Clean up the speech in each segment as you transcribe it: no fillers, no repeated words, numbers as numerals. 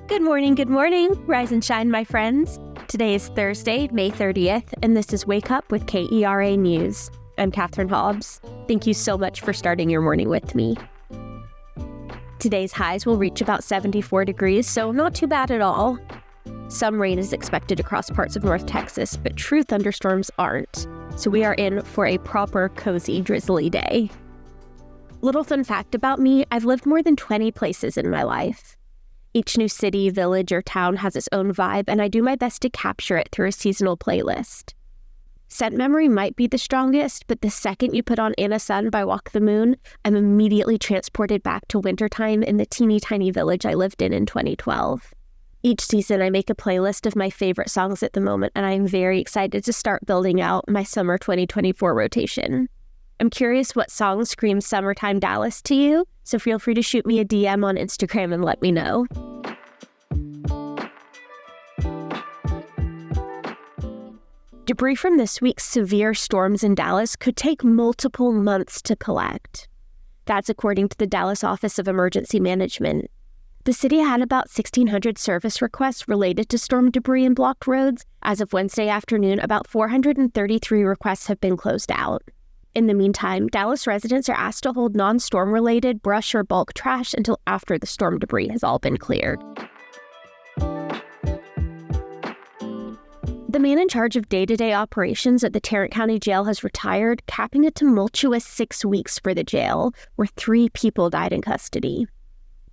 Good morning. Rise and shine, my friends. Today is Thursday, May 30th, and this is Wake Up with KERA News. I'm Katherine Hobbs. Thank you so much for starting your morning with me. Today's highs will reach about 74 degrees, so not too bad at all. Some rain is expected across parts of North Texas, but true thunderstorms aren't. So we are in for a proper cozy, drizzly day. Little fun fact about me, I've lived more than 20 places in my life. Each new city, village, or town has its own vibe, and I do my best to capture it through a seasonal playlist. Scent memory might be the strongest, but the second you put on Anna Sun by Walk the Moon, I'm immediately transported back to wintertime in the teeny tiny village I lived in 2012. Each season, I make a playlist of my favorite songs at the moment, and I'm very excited to start building out my summer 2024 rotation. I'm curious what song screams summertime Dallas to you, so feel free to shoot me a DM on Instagram and let me know. Debris from this week's severe storms in Dallas could take multiple months to collect. That's according to the Dallas Office of Emergency Management. The city had about 1,600 service requests related to storm debris and blocked roads. As of Wednesday afternoon, about 433 requests have been closed out. In the meantime, Dallas residents are asked to hold non-storm-related brush or bulk trash until after the storm debris has all been cleared. The man in charge of day-to-day operations at the Tarrant County Jail has retired, capping a tumultuous 6 weeks for the jail, where 3 people died in custody.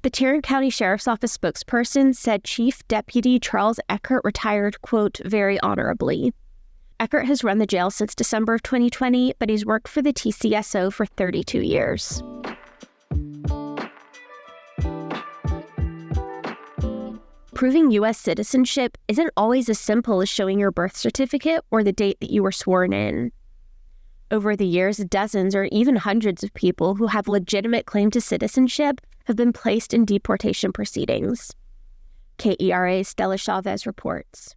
The Tarrant County Sheriff's Office spokesperson said Chief Deputy Charles Eckert retired, quote, very honorably. Eckert has run the jail since December of 2020, but he's worked for the TCSO for 32 years. Proving U.S. citizenship isn't always as simple as showing your birth certificate or the date that you were sworn in. Over the years, dozens or even hundreds of people who have legitimate claim to citizenship have been placed in deportation proceedings. KERA's Stella Chavez reports.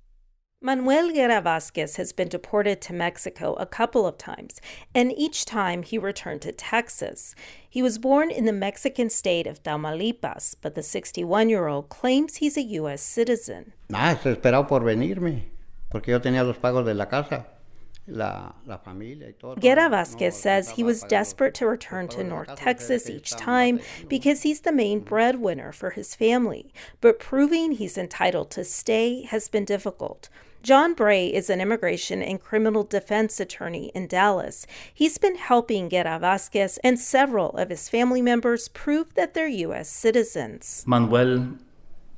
Manuel KERA Vázquez has been deported to Mexico a couple of times, and each time he returned to Texas. He was born in the Mexican state of Tamaulipas, but the 61-year-old claims he's a U.S. citizen. Esperado por venirme, porque yo tenía los pagos de la casa. KERA Vázquez says he was desperate to return to North Texas each time because he's the main breadwinner for his family, but proving he's entitled to stay has been difficult. John Bray is an immigration and criminal defense attorney in Dallas. He's been helping KERA Vázquez and several of his family members prove that they're U.S. citizens. Manuel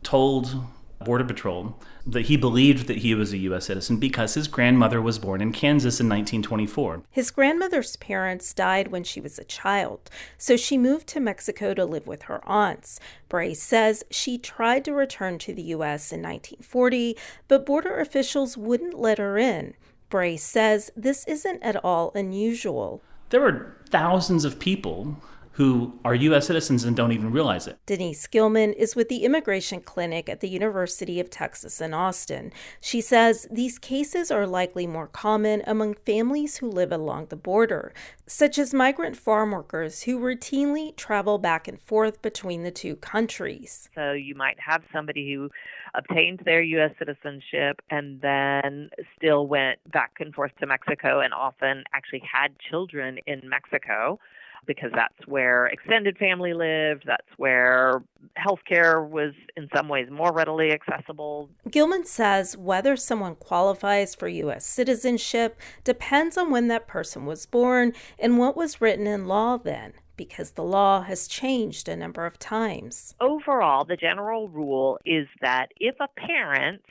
told Border Patrol that he believed that he was a U.S. citizen because his grandmother was born in Kansas in 1924. His grandmother's parents died when she was a child, so she moved to Mexico to live with her aunts. Bray says she tried to return to the U.S. in 1940, but border officials wouldn't let her in. Bray says this isn't at all unusual. There are thousands of people who are U.S. citizens and don't even realize it. Denise Gilman is with the Immigration Clinic at the University of Texas in Austin. She says these cases are likely more common among families who live along the border, such as migrant farm workers who routinely travel back and forth between the two countries. So you might have somebody who obtained their U.S. citizenship and then still went back and forth to Mexico and often actually had children in Mexico, because that's where extended family lived, that's where healthcare was in some ways more readily accessible. Gilman says whether someone qualifies for U.S. citizenship depends on when that person was born and what was written in law then, because the law has changed a number of times. Overall, the general rule is that if a parent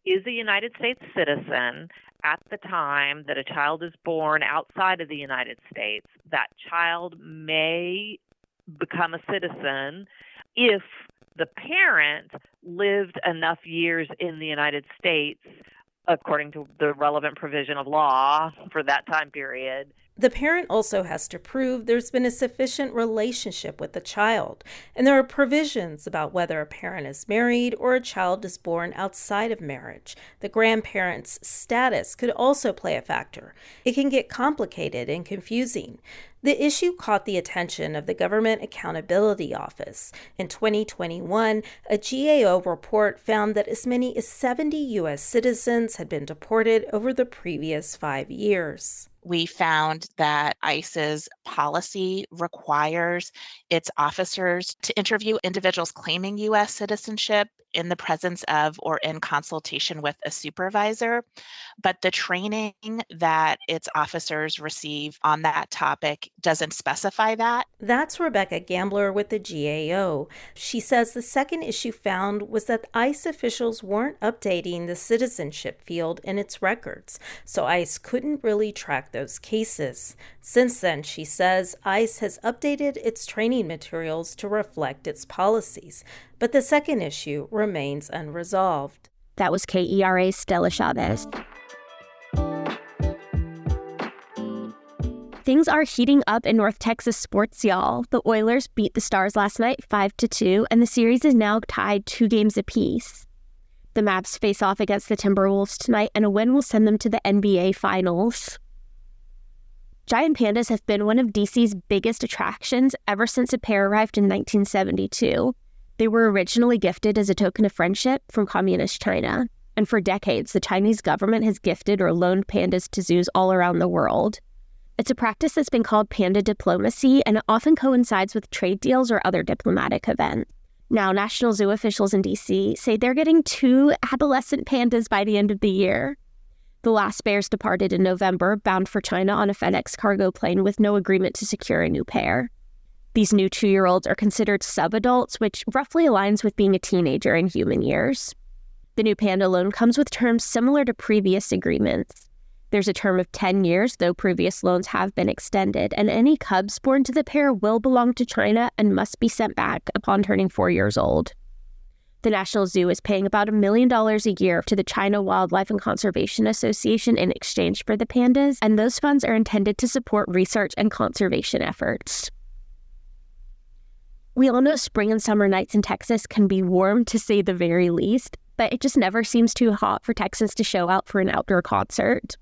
is a United States citizen at the time that a child is born outside of the United States, that child may become a citizen if the parent lived enough years in the United States, according to the relevant provision of law for that time period. The parent also has to prove there's been a sufficient relationship with the child, and there are provisions about whether a parent is married or a child is born outside of marriage. The grandparent's status could also play a factor. It can get complicated and confusing. The issue caught the attention of the Government Accountability Office. In 2021, a GAO report found that as many as 70 U.S. citizens had been deported over the previous 5 years. We found that ICE's policy requires its officers to interview individuals claiming U.S. citizenship in the presence of or in consultation with a supervisor, but the training that its officers receive on that topic doesn't specify that. That's Rebecca Gambler with the GAO. She says the second issue found was that ICE officials weren't updating the citizenship field in its records, so ICE couldn't really track those cases. Since then, she says, ICE has updated its training materials to reflect its policies, but the second issue remains unresolved. That was KERA's Stella Chavez. Things are heating up in North Texas sports, y'all. The Oilers beat the Stars last night 5-2, and the series is now tied 2 games apiece. The Mavs face off against the Timberwolves tonight, and a win will send them to the NBA Finals. Giant pandas have been one of DC's biggest attractions ever since a pair arrived in 1972. They were originally gifted as a token of friendship from communist China, and for decades, the Chinese government has gifted or loaned pandas to zoos all around the world. It's a practice that's been called panda diplomacy, and it often coincides with trade deals or other diplomatic events. Now, National Zoo officials in DC say they're getting 2 adolescent pandas by the end of the year. The last bears departed in November, bound for China on a FedEx cargo plane with no agreement to secure a new pair. These new 2-year-olds are considered subadults, which roughly aligns with being a teenager in human years. The new panda loan comes with terms similar to previous agreements. There's a term of 10 years, though previous loans have been extended, and any cubs born to the pair will belong to China and must be sent back upon turning 4 years old. The National Zoo is paying about $1 million a year to the China Wildlife and Conservation Association in exchange for the pandas, and those funds are intended to support research and conservation efforts. We all know spring and summer nights in Texas can be warm, to say the very least, but it just never seems too hot for Texans to show out for an outdoor concert.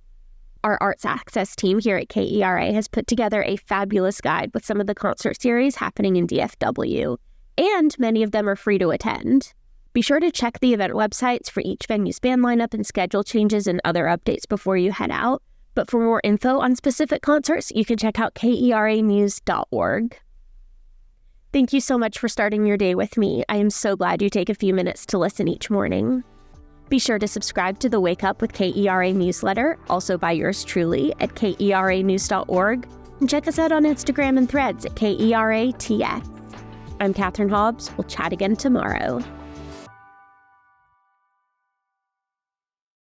Our Arts Access team here at KERA has put together a fabulous guide with some of the concert series happening in DFW, and many of them are free to attend. Be sure to check the event websites for each venue's band lineup and schedule changes and other updates before you head out. But for more info on specific concerts, you can check out KERAnews.org. Thank you so much for starting your day with me. I am so glad you take a few minutes to listen each morning. Be sure to subscribe to the Wake Up with KERA newsletter, also by yours truly, at KERAnews.org, and check us out on Instagram and Threads at KERATX. I'm Katherine Hobbs. We'll chat again tomorrow.